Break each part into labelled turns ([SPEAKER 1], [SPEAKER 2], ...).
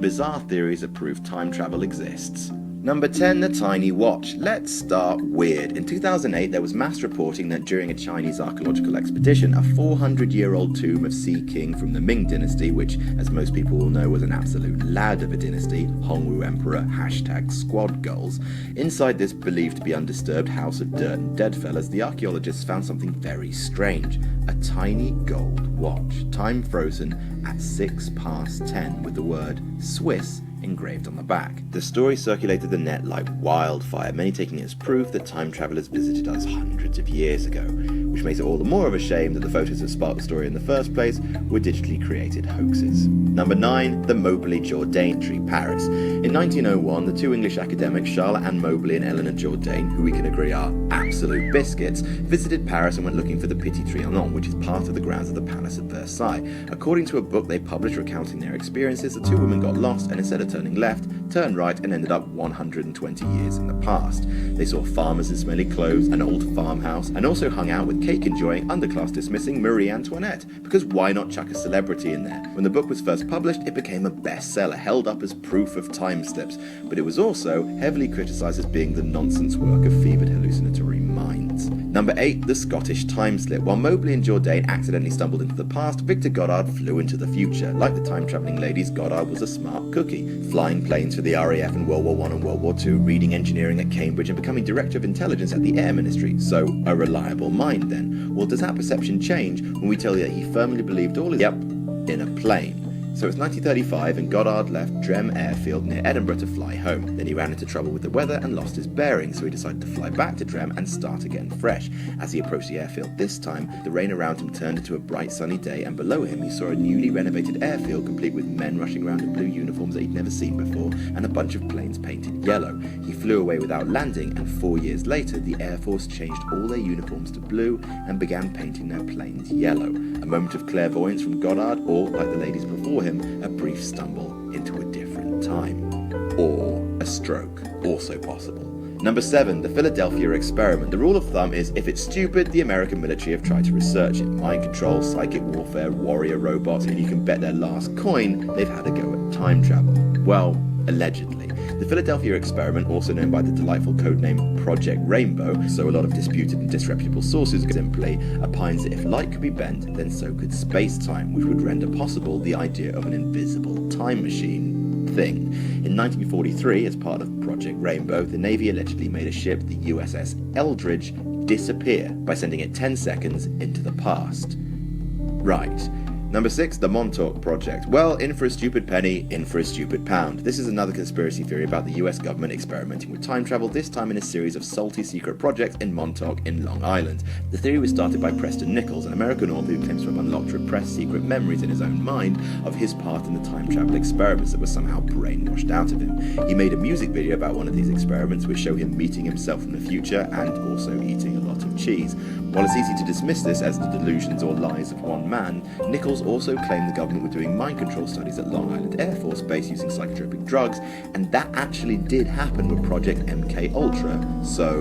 [SPEAKER 1] bizarre theories that prove time travel exists. Number 10, the tiny watch. Let's start weird. In 2008, there was mass reporting that during a Chinese archaeological expedition, a 400-year-old tomb of Sea King from the Ming dynasty, which, as most people will know, was an absolute lad of a dynasty, Hongwu Emperor, #squad goals. Inside this believed to be undisturbed house of dirt and dead fellas, the archaeologists found something very strange. A tiny gold watch, time frozen at 10:06 with the word Swiss engraved on the back. The story circulated the net like wildfire, many taking it as proof that time travelers visited us hundreds of years ago, which makes it all the more of a shame that the photos that sparked the story in the first place were digitally created hoaxes. Number 9, the Mobley Jourdain tree, Paris. In 1901, the two English academics, Charlotte Ann Mobley and Eleanor Jourdain, who we can agree are absolute biscuits, visited Paris and went looking for the Petit Trianon, which is part of the grounds of the Palace of Versailles. According to a book they published recounting their experiences, the two women got lost and instead of turning left, turned right and ended up 120 years in the past. They saw farmers in smelly clothes, an old farmhouse, and also hung out with cake-enjoying, underclass dismissing Marie Antoinette, because why not chuck a celebrity in there? When the book was first published, it became a bestseller, held up as proof of time slips, but it was also heavily criticised as being the nonsense work of fevered hallucinatory minds. Number 8, the Scottish time slip. While Mobley and Jourdain accidentally stumbled into the past, Victor Goddard flew into the future. Like the time-travelling ladies, Goddard was a smart cookie, flying planes for the RAF in World War I and World War II, reading engineering at Cambridge and becoming Director of Intelligence at the Air Ministry. So, a reliable mind then. Well, does that perception change when we tell you that he firmly believed all his... Yep, in a plane. So it's 1935 and Goddard left Drem Airfield near Edinburgh to fly home. Then he ran into trouble with the weather and lost his bearings, so he decided to fly back to Drem and start again fresh. As he approached the airfield this time, the rain around him turned into a bright sunny day, and below him he saw a newly renovated airfield complete with men rushing around in blue uniforms that he'd never seen before and a bunch of planes painted yellow. He flew away without landing, and 4 years later the Air Force changed all their uniforms to blue and began painting their planes yellow. A moment of clairvoyance from Goddard, or, like the ladies before him, a brief stumble into a different time. Or a stroke, also possible. Number 7, the Philadelphia experiment. The rule of thumb is if it's stupid, the American military have tried to research it. Mind control, psychic warfare, warrior robots, and you can bet their last coin they've had a go at time travel. Well, allegedly. The Philadelphia experiment, also known by the delightful codename Project Rainbow, so a lot of disputed and disreputable sources, simply opines that if light could be bent, then so could space-time, which would render possible the idea of an invisible time machine thing. In 1943, as part of Project Rainbow, the Navy allegedly made a ship, the USS Eldridge, disappear by sending it 10 seconds into the past. Right. Number 6, the Montauk Project. Well, in for a stupid penny, in for a stupid pound. This is another conspiracy theory about the US government experimenting with time travel, this time in a series of salty secret projects in Montauk in Long Island. The theory was started by Preston Nichols, an American author who claims to have unlocked repressed secret memories in his own mind of his part in the time travel experiments that were somehow brainwashed out of him. He made a music video about one of these experiments which show him meeting himself from the future and also eating a lot of cheese. While it's easy to dismiss this as the delusions or lies of one man, Nichols also claimed the government were doing mind control studies at Long Island Air Force Base using psychotropic drugs, and that actually did happen with Project MK Ultra, so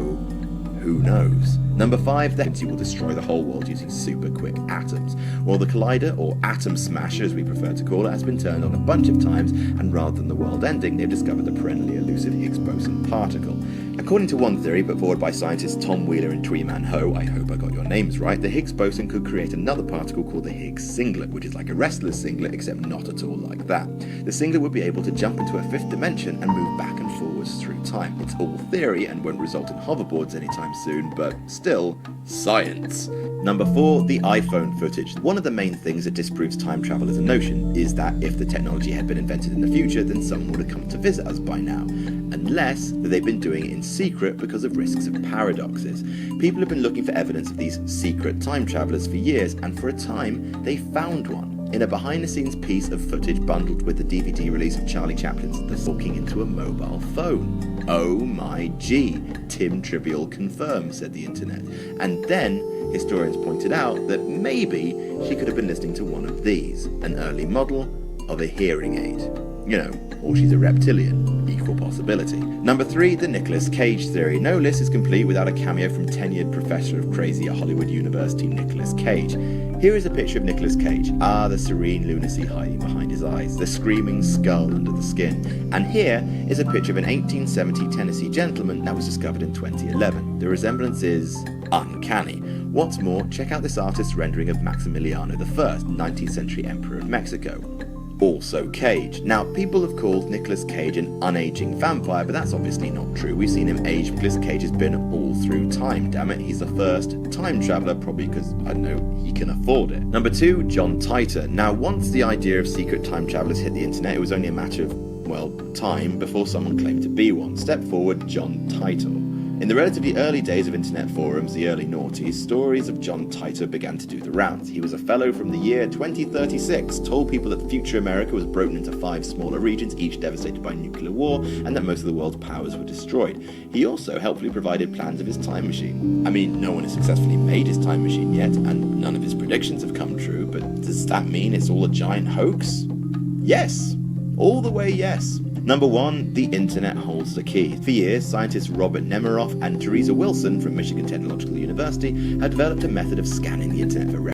[SPEAKER 1] who knows? Number 5, the agency will destroy the whole world using super quick atoms. Well, the collider, or atom smasher as we prefer to call it, has been turned on a bunch of times, and rather than the world ending, they've discovered the perennially elusive Higgs boson particle. According to one theory put forward by scientists Tom Wheeler and Tweeman Ho, I hope I got your names right, the Higgs boson could create another particle called the Higgs singlet, which is like a wrestler's singlet, except not at all like that. The singlet would be able to jump into a fifth dimension and move back and forwards through time. It's all theory and won't result in hoverboards anytime soon, but still, science. Number 4, the iPhone footage. One of the main things that disproves time travel as a notion is that if the technology had been invented in the future, then someone would have come to visit us by now. Unless they've been doing it in secret because of risks of paradoxes. People have been looking for evidence of these secret time travelers for years, and for a time, they found one in a behind-the-scenes piece of footage bundled with the DVD release of Charlie Chaplin's The Talking into a Mobile Phone. Oh my G, Tim Trivial confirmed, said the internet. And then, historians pointed out that maybe she could have been listening to one of these, an early model of a hearing aid. You know, or she's a reptilian, equal possibility. possibility. Number 3, the Nicolas Cage theory. No list is complete without a cameo from tenured professor of crazy at Hollywood University, Nicolas Cage. Here is a picture of Nicolas Cage. The serene lunacy hiding behind his eyes, the screaming skull under the skin. And here is a picture of an 1870 Tennessee gentleman that was discovered in 2011. The resemblance is uncanny. What's more, check out this artist's rendering of Maximiliano I, 19th century emperor of Mexico. Also Cage. Now, people have called Nicolas Cage an unaging vampire, but that's obviously not true. We've seen him age. Nicolas Cage has been all through time, damn it. He's the first time traveller, probably because, I don't know, he can afford it. Number 2, John Titor. Now, once the idea of secret time travellers hit the internet, it was only a matter of, well, time before someone claimed to be one. Step forward, John Titor. In the relatively early days of internet forums, the early noughties, stories of John Titor began to do the rounds. He was a fellow from the year 2036, told people that future America was broken into 5 smaller regions, each devastated by nuclear war, and that most of the world's powers were destroyed. He also helpfully provided plans of his time machine. I mean, no one has successfully made his time machine yet, and none of his predictions have come true, but does that mean it's all a giant hoax? Yes! All the way yes. Number 1, the internet holds the key. For years, scientists Robert Nemiroff and Teresa Wilson from Michigan Technological University had developed a method of scanning the internet for